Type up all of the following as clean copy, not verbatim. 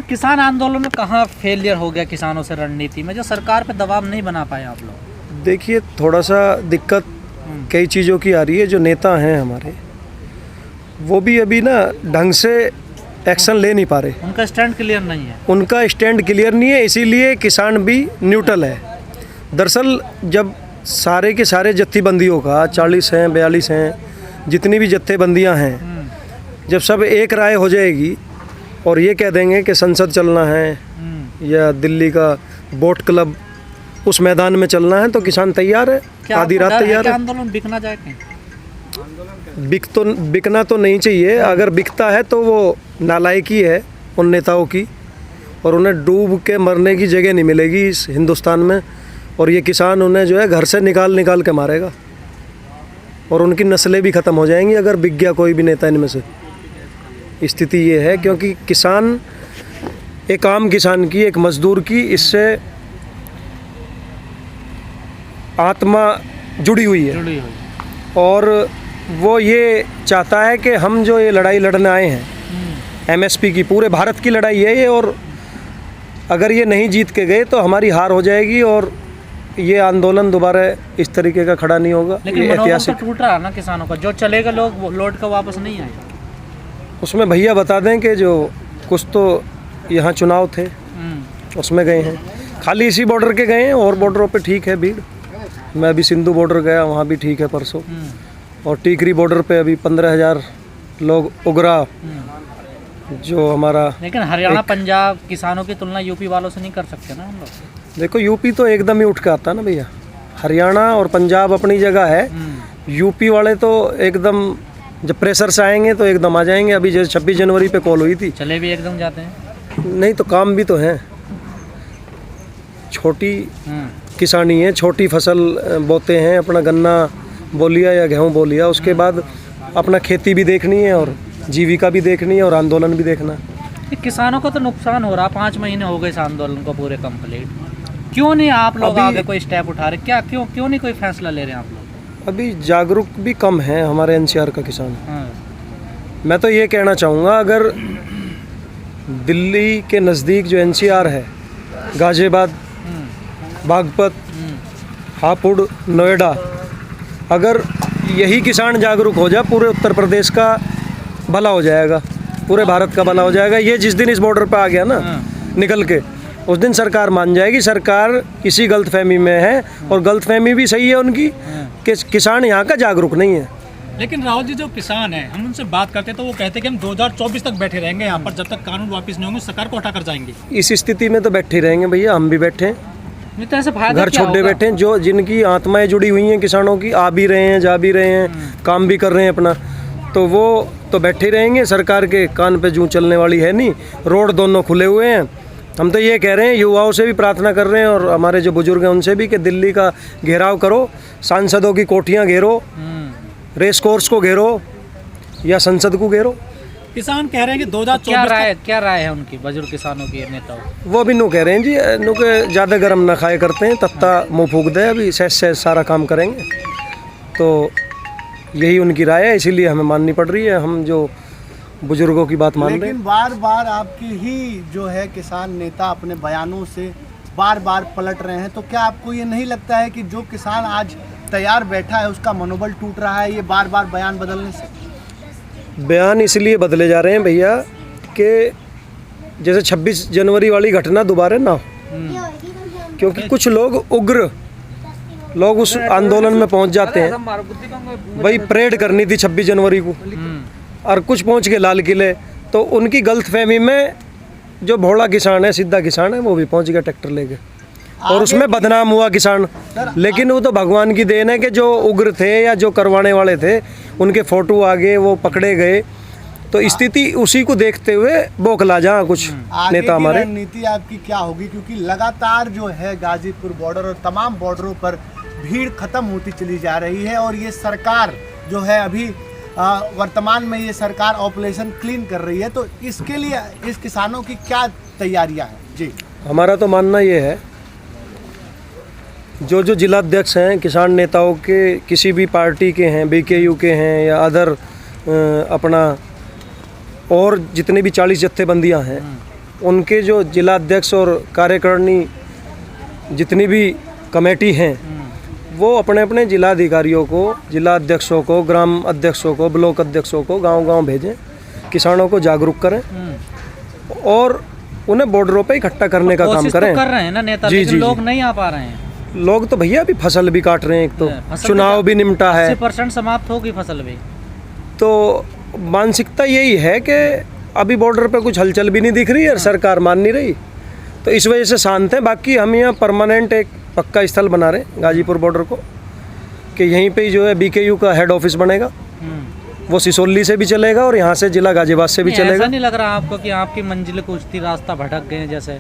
किसान आंदोलन में कहाँ फेलियर हो गया किसानों से रणनीति में, जो सरकार पे दबाव नहीं बना पाए आप लोग? देखिए, थोड़ा सा दिक्कत कई चीज़ों की आ रही है। जो नेता हैं हमारे, वो भी अभी ना ढंग से एक्शन ले नहीं पा रहे। उनका स्टैंड क्लियर नहीं है। उनका स्टैंड क्लियर नहीं है, इसीलिए किसान भी न्यूट्रल है। दरअसल जब सारे के सारे जत्थेबंदियों का 40 हैं, 42 हैं, जितनी भी जत्थेबंदियां हैं, जब सब एक राय हो जाएगी और ये कह देंगे कि संसद चलना है या दिल्ली का बोट क्लब उस मैदान में चलना है, तो किसान तैयार है, आधी रात तैयार है। आंदोलन बिकना जाए कहीं? बिकना तो नहीं चाहिए। अगर बिकता है तो वो नालायकी है उन नेताओं की, और उन्हें डूब के मरने की जगह नहीं मिलेगी इस हिंदुस्तान में। और ये किसान उन्हें जो है घर से निकाल के मारेगा, और उनकी नस्लें भी ख़त्म हो जाएंगी अगर बिक गया कोई भी नेता इनमें से। स्थिति ये है, क्योंकि किसान, एक आम किसान की, एक मजदूर की इससे आत्मा जुड़ी हुई है, और वो ये चाहता है कि हम जो ये लड़ाई लड़ने आए हैं एमएसपी की, पूरे भारत की लड़ाई है ये, और अगर ये नहीं जीत के गए तो हमारी हार हो जाएगी और ये आंदोलन दोबारा इस तरीके का खड़ा नहीं होगा। लेकिन ये ऐतिहासिक टूट रहा है ना किसानों का, जो चलेगा लोग लौट कर वापस नहीं आएगा। उसमें भैया बता दें कि जो कुछ तो यहाँ चुनाव थे उसमें गए हैं, खाली इसी बॉर्डर के गए हैं, और बॉर्डरों पे ठीक है भीड़। मैं अभी सिंधु बॉर्डर गया, वहाँ भी ठीक है परसों, और टीकरी बॉर्डर पे अभी 15,000 लोग उगरा जो हमारा। लेकिन हरियाणा पंजाब किसानों की तुलना यूपी वालों से नहीं कर सकते ना हम लोग। देखो, यूपी तो एकदम ही उठ के आता ना भैया। हरियाणा और पंजाब अपनी जगह है, यूपी वाले तो एकदम जब प्रेशर से आएंगे तो एकदम आ जाएंगे। अभी जैसे 26 जनवरी पे कॉल हुई थी, चले भी एकदम जाते हैं। नहीं तो काम भी तो है। छोटी किसानी है, छोटी फसल बोते हैं, अपना गन्ना बो लिया या गेहूँ बो लिया, उसके बाद अपना खेती भी देखनी है और जीविका भी देखनी है और आंदोलन भी देखना है। किसानों को तो नुकसान हो रहा, 5 महीने हो गए इस आंदोलन को पूरे कंप्लीट। क्यों नहीं आप लोग आगे कोई स्टेप उठा रहे? क्या क्यों नहीं कोई फैसला ले रहे हैं आप लोग? अभी जागरूक भी कम है हमारे एनसीआर का किसान। मैं तो ये कहना चाहूँगा, अगर दिल्ली के नज़दीक जो एनसीआर है, गाजियाबाद, बागपत, हापुड़, नोएडा, अगर यही किसान जागरूक हो जाए, पूरे उत्तर प्रदेश का भला हो जाएगा, पूरे भारत का भला हो जाएगा। ये जिस दिन इस बॉर्डर पे आ गया ना निकल के, उस दिन सरकार मान जाएगी सरकार इसी गलतफहमी में है, और गलतफहमी भी सही है उनकी कि किसान यहाँ का जागरूक नहीं है। लेकिन राहुल जी, जो किसान हैं, हम उनसे बात करते तो वो कहते कि हम 2024 तक बैठे रहेंगे यहाँ पर, जब तक कानून वापस नहीं होंगे सरकार को हटा कर जाएंगे। इस स्थिति में तो बैठे रहेंगे भैया, हम भी बैठे हैं, घर छोड़े बैठे हैं। जो जिनकी आत्माएं जुड़ी हुई हैं किसानों की, आ भी रहे हैं, जा भी रहे हैं, काम भी कर रहे हैं अपना, तो वो तो बैठे रहेंगे। सरकार के कान पे जूं चलने वाली है नहीं। रोड दोनों खुले हुए हैं। हम तो ये कह रहे हैं, युवाओं से भी प्रार्थना कर रहे हैं और हमारे जो बुजुर्ग हैं उनसे भी, कि दिल्ली का घेराव करो, सांसदों की कोठियाँ घेरो, रेस कोर्स को घेरो या संसद को घेरो। किसान कह रहे हैं कि 2024 क्या राय है उनकी, बुजुर्ग किसानों की नेताओं? वो भी नु कह रहे हैं जी, नु के ज़्यादा गर्म ना खाए करते हैं, तत्ता मुँह फूक दे, अभी सहज सारा काम करेंगे। तो यही उनकी राय है, इसीलिए हमें माननी पड़ रही है। हम जो बुजुर्गों की बात मान रहे हैं। लेकिन बार बार आपकी ही जो है किसान नेता अपने बयानों से बार बार पलट रहे हैं, तो क्या आपको ये नहीं लगता है कि जो किसान आज तैयार बैठा है उसका मनोबल टूट रहा है ये बार बार बयान बदलने से? बयान इसलिए बदले जा रहे हैं भैया कि जैसे 26 जनवरी वाली घटना दोबारा ना हो, क्योंकि कुछ लोग उग्र लोग उस आंदोलन में पहुंच जाते हैं। भाई परेड करनी थी 26 जनवरी को, और कुछ पहुंच के लाल किले, तो उनकी गलतफहमी में जो भोला किसान है, सीधा किसान है, वो भी पहुंच गया ट्रैक्टर लेके, और उसमें बदनाम हुआ किसान। लेकिन वो तो भगवान की देन है कि जो उग्र थे या जो करवाने वाले थे उनके फोटो आ गए, वो पकड़े गए। तो स्थिति उसी को देखते हुए बोखला जहाँ कुछ नेता हमारे। रणनीति आपकी क्या होगी, क्योंकि लगातार जो है गाजीपुर बॉर्डर और तमाम बॉर्डरों पर भीड़ खत्म होती चली जा रही है, और ये सरकार जो है अभी वर्तमान में ये सरकार ऑपरेशन क्लीन कर रही है, तो इसके लिए इस किसानों की क्या तैयारियां हैं? जी, हमारा तो मानना ये है, जो जिलाध्यक्ष हैं किसान नेताओं के, किसी भी पार्टी के हैं, बीकेयू के हैं या अदर अपना और जितने भी 40 जत्थेबंदियां हैं, उनके जो जिला अध्यक्ष और कार्यकारिणी जितनी भी कमेटी हैं वो अपने अपने जिला अधिकारियों को, जिला अध्यक्षों को, ग्राम अध्यक्षों को, ब्लॉक अध्यक्षों को गांव-गांव भेजें, किसानों को जागरूक करें और उन्हें बॉर्डरों पे इकट्ठा करने का काम कोशिश करें। तो कर रहे हैं ना नेता, जी, लेकिन जी, लोग जी। नहीं आ पा रहे हैं। लोग तो भैया अभी फसल भी काट रहे हैं, एक तो फसल चुनाव भी निमटा है, 80% समाप्त होगी फसल भी। तो मानसिकता यही है कि अभी बॉर्डर पे कुछ हलचल भी नहीं दिख रही है और सरकार मान नहीं रही, तो इस वजह से शांत है। बाकी हम यहाँ परमानेंट एक पक्का स्थल बना रहे हैं गाजीपुर बॉर्डर को, कि यहीं पे ही जो है BKU का हेड ऑफिस बनेगा, वो सिसोली से भी चलेगा और यहाँ से जिला गाजियाबाद से भी नहीं, चलेगा। ऐसा नहीं लग रहा आपको कि आपकी मंजिल कुछ थी, रास्ता भटक गए जैसे?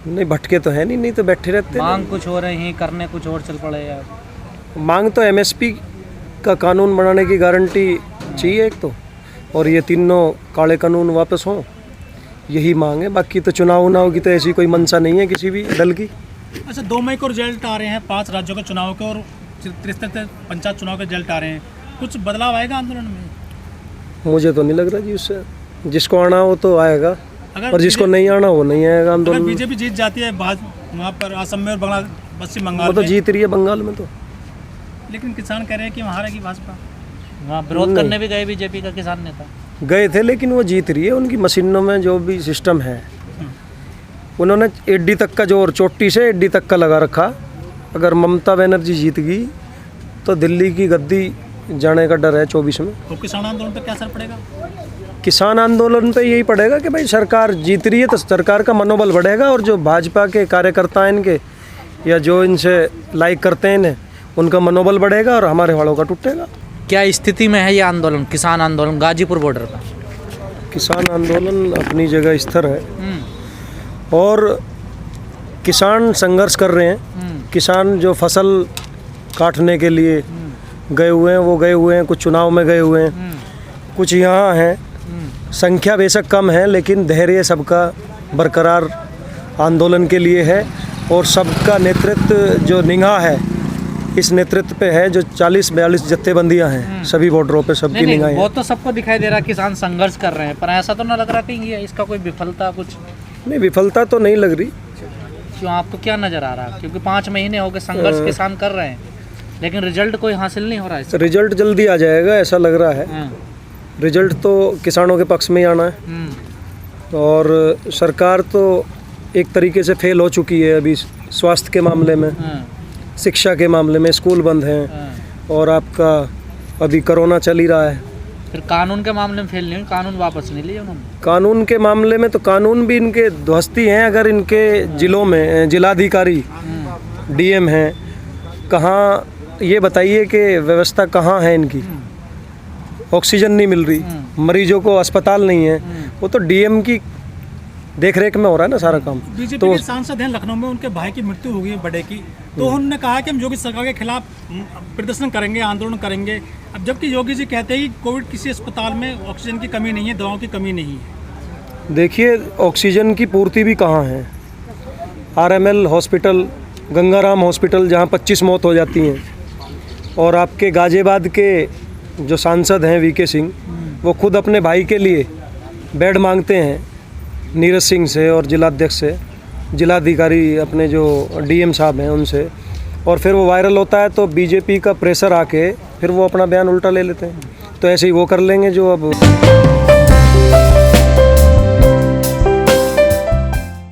नहीं भटके तो है नहीं तो बैठे रहते। मांग कुछ हो रही, करने कुछ और चल पड़े यार। मांग तो MSP का कानून बनाने की गारंटी चाहिए एक तो, और ये तीनों काले कानून वापस हों, यही मांग है। बाकी तो चुनाव की तो ऐसी कोई मंशा नहीं है किसी भी दल की। अच्छा, 2 मई को रिजल्ट आ रहे हैं 5 राज्यों के चुनाव के और 63 पंचायत चुनाव के रिजल्ट आ रहे हैं, कुछ बदलाव आएगा आंदोलन में? मुझे तो नहीं लग रहा जी, उससे जिसको आना हो तो आएगा अगर और जिसको नहीं आना वो नहीं आएगा अगर आंदोलन में। बीजेपी जीत जाती है वहाँ पर असम में और पश्चिम बंगाल वो तो में, जीत रही है बंगाल में तो। लेकिन किसान कह रहे हैं कि वहाँ रहेगी भाजपा। वहाँ विरोध करने भी गए बीजेपी का किसान नेता। गए थे लेकिन वो जीत रही है, उनकी मशीनों में जो भी सिस्टम है उन्होंने एडी तक का जोर, चोटी से एडी तक का लगा रखा। अगर ममता बनर्जी जीत गई तो दिल्ली की गद्दी जाने का डर है 24 में। तो किसान आंदोलन पर क्या असर पड़ेगा? किसान आंदोलन पे यही पड़ेगा कि भाई सरकार जीत रही है तो सरकार का मनोबल बढ़ेगा, और जो भाजपा के कार्यकर्ता हैं इनके या जो इनसे लाइक करते हैं इन्हें, उनका मनोबल बढ़ेगा और हमारे वालों का टूटेगा। क्या स्थिति में है ये आंदोलन, किसान आंदोलन गाजीपुर बॉर्डर पर? किसान आंदोलन अपनी जगह स्थिर है और किसान संघर्ष कर रहे हैं। किसान जो फसल काटने के लिए गए हुए हैं वो गए हुए हैं, कुछ चुनाव में गए हुए हैं, कुछ यहाँ हैं। संख्या बेशक कम है लेकिन धैर्य सबका बरकरार आंदोलन के लिए है, और सबका नेतृत्व जो निगाह है इस नेतृत्व पे है, जो 40-42 जत्थेबंदियां हैं सभी बॉर्डरों पे, सबकी नहीं, निगाहें वो हैं। तो सबको दिखाई दे रहा है किसान संघर्ष कर रहे हैं, पर ऐसा तो ना लग रहा कि ये इसका कोई विफलता कुछ? नहीं विफलता तो नहीं लग रही। क्यों, आपको क्या नजर आ रहा है? क्योंकि 5 महीने हो गए संघर्ष किसान कर रहे हैं, लेकिन रिजल्ट कोई हासिल नहीं हो रहा है। रिजल्ट जल्दी आ जाएगा ऐसा लग रहा है। रिजल्ट तो किसानों के पक्ष में ही आना है, और सरकार तो एक तरीके से फेल हो चुकी है अभी स्वास्थ्य के मामले में, शिक्षा के मामले में, स्कूल बंद हैं, और आपका अभी कोरोना चल ही रहा है। फिर कानून के मामले में फेल नहीं, कानून वापस नहीं लिया उन्होंने। कानून के मामले में तो कानून भी इनके ध्वस्ती हैं। अगर इनके जिलों में जिलाधिकारी DM हैं, कहाँ ये बताइए कि व्यवस्था कहाँ है इनकी? ऑक्सीजन नहीं मिल रही, मरीजों को अस्पताल नहीं है, वो तो DM की देख रेख में हो रहा है ना सारा काम। बीजेपी तो के सांसद हैं लखनऊ में, उनके भाई की मृत्यु हो गई है बड़े की, तो उन्होंने कहा कि हम योगी सरकार के खिलाफ प्रदर्शन करेंगे, आंदोलन करेंगे। अब जबकि योगी जी कहते हैं कि कोविड किसी अस्पताल में ऑक्सीजन की कमी नहीं है, दवाओं की कमी नहीं है। देखिए ऑक्सीजन की पूर्ति भी कहाँ है। RML हॉस्पिटल, गंगाराम हॉस्पिटल जहाँ 25 मौत हो जाती हैं, और आपके गाजियाबाद के जो सांसद हैं VK सिंह, वो खुद अपने भाई के लिए बेड मांगते हैं नीरज सिंह से और जिलाध्यक्ष से, जिलाधिकारी अपने जो DM साहब हैं उनसे, और फिर वो वायरल होता है तो बीजेपी का प्रेशर आके फिर वो अपना बयान उल्टा ले लेते हैं। तो ऐसे ही वो कर लेंगे जो अब